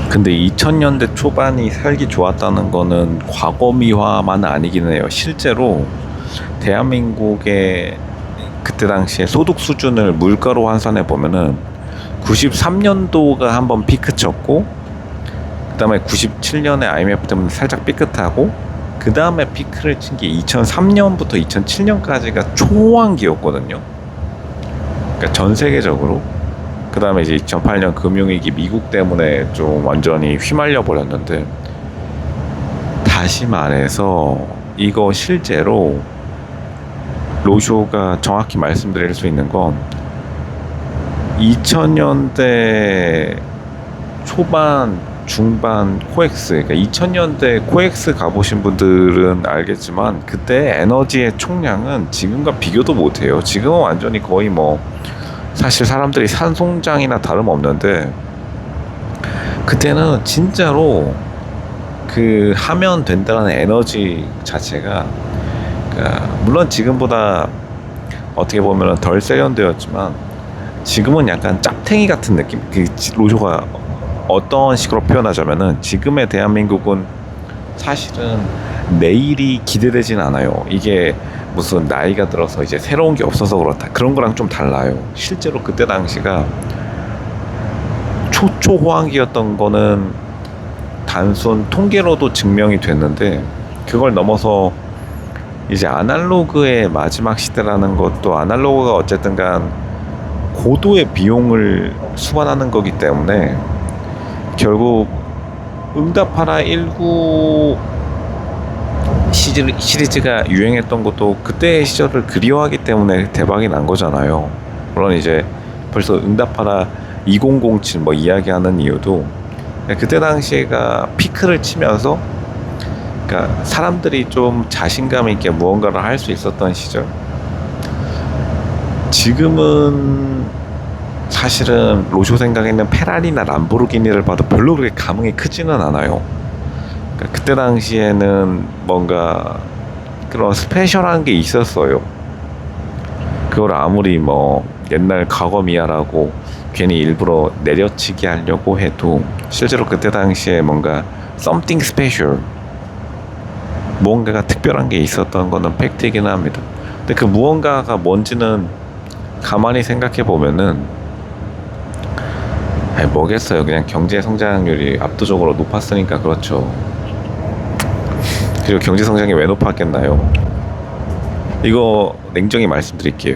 근데 2000년대 초반이 살기 좋았다는 거는 과거미화만 아니긴 해요. 실제로 대한민국의 그때 당시에 소득 수준을 물가로 환산해 보면은 93년도가 한번 피크 쳤고, 그 다음에 97년에 IMF 때문에 살짝 삐끗하고, 그 다음에 피크를 친 게 2003년부터 2007년까지가 초황기였거든요. 그러니까 전 세계적으로. 그 다음에 이제 2008년 금융위기 미국 때문에 좀 완전히 휘말려 버렸는데, 다시 말해서 이거 실제로 로쇼가 정확히 말씀드릴 수 있는 건 2000년대 초반 중반 코엑스, 그러니까 2000년대 코엑스 가보신 분들은 알겠지만 그때 에너지의 총량은 지금과 비교도 못해요. 지금은 완전히 거의 뭐 사실 사람들이 산송장이나 다름없는데, 그때는 진짜로 그 하면 된다는 에너지 자체가, 그러니까 물론 지금보다 어떻게 보면 덜 세련되었지만 지금은 약간 짭탱이 같은 느낌. 그 로쇼가 어떤 식으로 표현하자면은, 지금의 대한민국은 사실은 내일이 기대되진 않아요. 이게 무슨 나이가 들어서 이제 새로운 게 없어서 그렇다, 그런 거랑 좀 달라요. 실제로 그때 당시가 초초호황기였던 거는 단순 통계로도 증명이 됐는데, 그걸 넘어서 이제 아날로그의 마지막 시대라는 것도, 아날로그가 어쨌든 간 고도의 비용을 수반하는 거기 때문에 결국 응답하라 19 시리즈가 유행했던 것도 그때의 시절을 그리워하기 때문에 대박이 난 거잖아요. 물론 이제 벌써 응답하라 2007 뭐 이야기하는 이유도 그때 당시가 피크를 치면서, 그러니까 사람들이 좀 자신감 있게 무언가를 할 수 있었던 시절. 지금은 사실은 로쇼 생각에는 페라리나 람보르기니를 봐도 별로 그렇게 감흥이 크지는 않아요. 그러니까 그때 당시에는 뭔가 그런 스페셜한 게 있었어요. 그걸 아무리 뭐 옛날 과거미야라고 괜히 일부러 내려치게 하려고 해도 실제로 그때 당시에 뭔가 something special, 무언가가 특별한 게 있었던 거는 팩트이긴 합니다. 근데 그 무언가가 뭔지는 가만히 생각해 보면은, 아니 뭐겠어요. 그냥 경제 성장률이 압도적으로 높았으니까 그렇죠. 그리고 경제 성장이 왜 높았겠나요? 이거 냉정히 말씀드릴게요.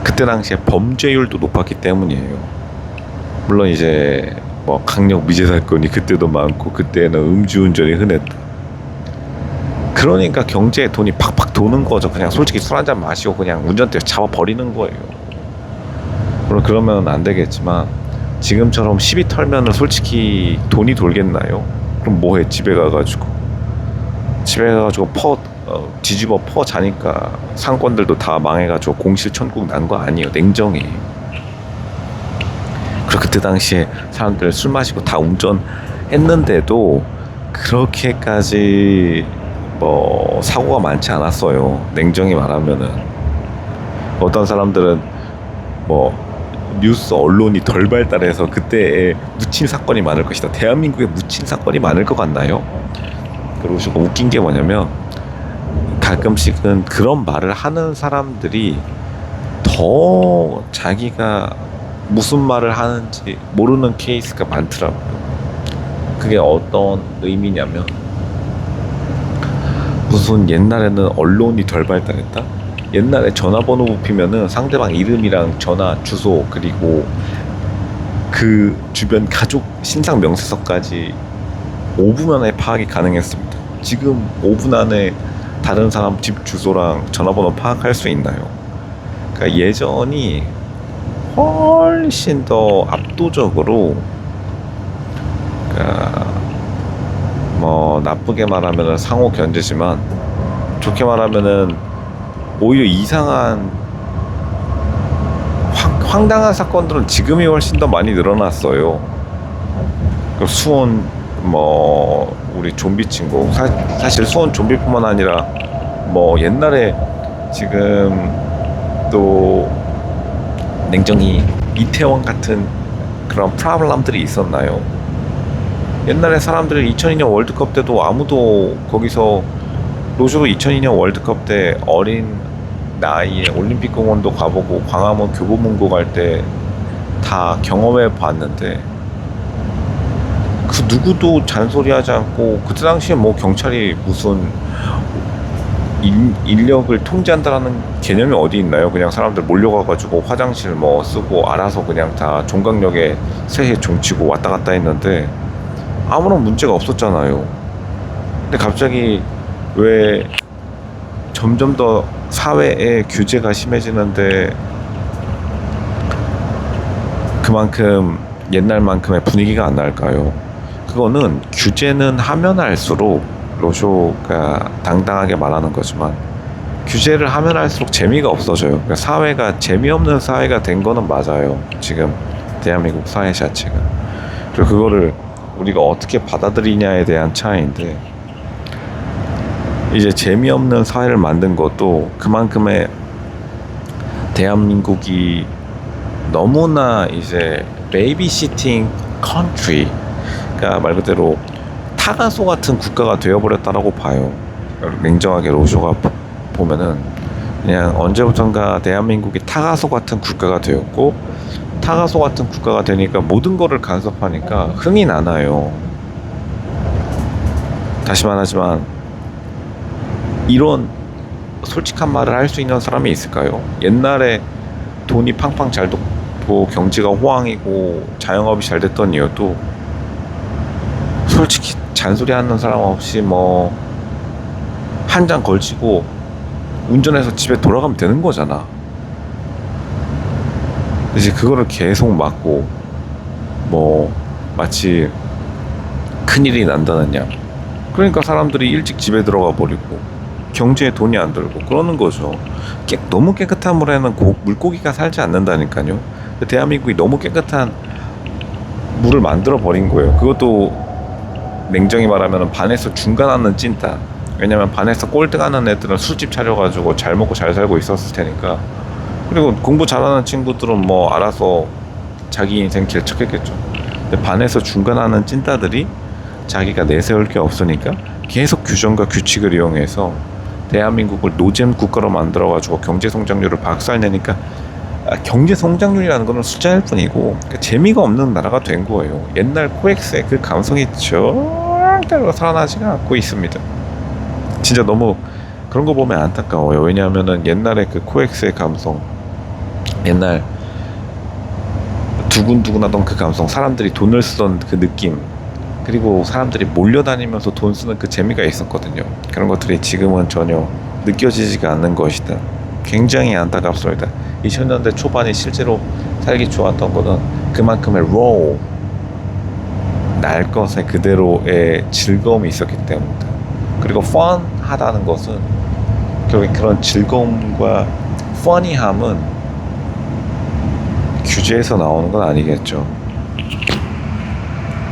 그때 당시에 범죄율도 높았기 때문이에요. 물론 이제 뭐 강력 미제 사건이 그때도 많고 그때는 음주운전이 흔했다. 그러니까 경제에 돈이 팍팍 도는 거죠. 그냥 솔직히 술 한잔 마시고 그냥 운전대 잡아 버리는 거예요. 물론 그러면 안 되겠지만 지금처럼 시비 털면은 솔직히 돈이 돌겠나요? 그럼 뭐해? 집에 가가지고 뒤집어 퍼 자니까 상권들도 다 망해가지고 공실천국 난 거 아니에요. 냉정히. 그리고 그때 당시에 사람들 술 마시고 다 운전했는데도 그렇게까지 뭐 사고가 많지 않았어요. 냉정히 말하면은. 어떤 사람들은 뭐 뉴스 언론이 덜 발달해서 그때에 묻힌 사건이 많을 것이다, 대한민국에 묻힌 사건이 많을 것 같나요? 그리고 좀 웃긴 게 뭐냐면, 가끔씩은 그런 말을 하는 사람들이 더 자기가 무슨 말을 하는지 모르는 케이스가 많더라고요. 그게 어떤 의미냐면, 무슨 옛날에는 언론이 덜 발달했다? 옛날에 전화번호 뽑히면은 상대방 이름이랑 전화 주소 그리고 그 주변 가족 신상 명세서까지 5분 안에 파악이 가능했습니다. 지금 5분 안에 다른 사람 집 주소랑 전화번호 파악할 수 있나요? 그러니까 예전이 훨씬 더 압도적으로, 그러니까 뭐 나쁘게 말하면은 상호 견제지만 좋게 말하면은 오히려 이상한 황당한 사건들은 지금이 훨씬 더 많이 늘어났어요. 그 수원 뭐 우리 좀비 친구, 사실 수원 좀비뿐만 아니라 뭐 옛날에 지금 또 냉정히 이태원 같은 그런 프라블럼들이 있었나요? 옛날에 사람들이 2002년 월드컵 때도 아무도 거기서 로쇼도 2002년 월드컵 때 어린 나이에 올림픽 공원도 가보고 광화문 교보문고 갈 때 다 경험해 봤는데 그 누구도 잔소리하지 않고 그때 당시에 뭐 경찰이 무슨 인력을 통제한다라는 개념이 어디 있나요? 그냥 사람들 몰려가가지고 화장실 뭐 쓰고 알아서 그냥 다 종강역에 새해 종치고 왔다 갔다 했는데 아무런 문제가 없었잖아요. 근데 갑자기 왜 점점 더 사회의 규제가 심해지는데 그만큼 옛날만큼의 분위기가 안 날까요? 그거는 규제는 하면 할수록 로쇼가 당당하게 말하는 거지만 규제를 하면 할수록 재미가 없어져요. 그러니까 사회가 재미없는 사회가 된 거는 맞아요. 지금 대한민국 사회 자체가. 그리고 그거를 우리가 어떻게 받아들이냐에 대한 차이인데 이제 재미없는 사회를 만든 것도 그만큼의 대한민국이 너무나 이제 베이비시팅 컨트리, 그러니까 말 그대로 타가소 같은 국가가 되어버렸다라고 봐요. 냉정하게 로쇼가 보면은 그냥 언제부턴가 대한민국이 타가소 같은 국가가 되었고 타가소 같은 국가가 되니까 모든 거를 간섭하니까 흥이 나나요. 다시 말하지만 이런 솔직한 말을 할 수 있는 사람이 있을까요? 옛날에 돈이 팡팡 잘 돕고 경제가 호황이고 자영업이 잘 됐던 이유도 솔직히 잔소리하는 사람 없이 뭐 한 장 걸치고 운전해서 집에 돌아가면 되는 거잖아. 이제 그거를 계속 막고 뭐 마치 큰일이 난다는 양, 그러니까 사람들이 일찍 집에 들어가 버리고 경제에 돈이 안 들고 그러는 거죠. 너무 깨끗한 물에는 물고기가 살지 않는다니까요. 대한민국이 너무 깨끗한 물을 만들어 버린 거예요. 그것도 냉정히 말하면 반에서 중간하는 찐따. 왜냐면 반에서 꼴등하는 애들은 술집 차려가지고 잘 먹고 잘 살고 있었을 테니까. 그리고 공부 잘하는 친구들은 뭐 알아서 자기 인생 길 쳤겠죠. 근데 반에서 중간하는 찐따들이 자기가 내세울 게 없으니까 계속 규정과 규칙을 이용해서 대한민국을 노잼 국가로 만들어가지고 경제 성장률을 박살내니까 경제 성장률이라는 거는 숫자일 뿐이고 재미가 없는 나라가 된 거예요. 옛날 코엑스의 그 감성이 절대로 살아나지가 않고 있습니다. 진짜 너무 그런 거 보면 안타까워요. 왜냐하면은 옛날에 그 코엑스의 감성, 옛날 두근두근하던 그 감성, 사람들이 돈을 쓰던 그 느낌, 그리고 사람들이 몰려다니면서 돈 쓰는 그 재미가 있었거든요. 그런 것들이 지금은 전혀 느껴지지가 않는 것이다. 굉장히 안타깝습니다. 2000년대 초반에 실제로 살기 좋았던 거는 그만큼의 raw, 날 것의 그대로의 즐거움이 있었기 때문이다. 그리고 fun하다는 것은 결국 그런 즐거움과 funny함은 규제에서 나오는 건 아니겠죠.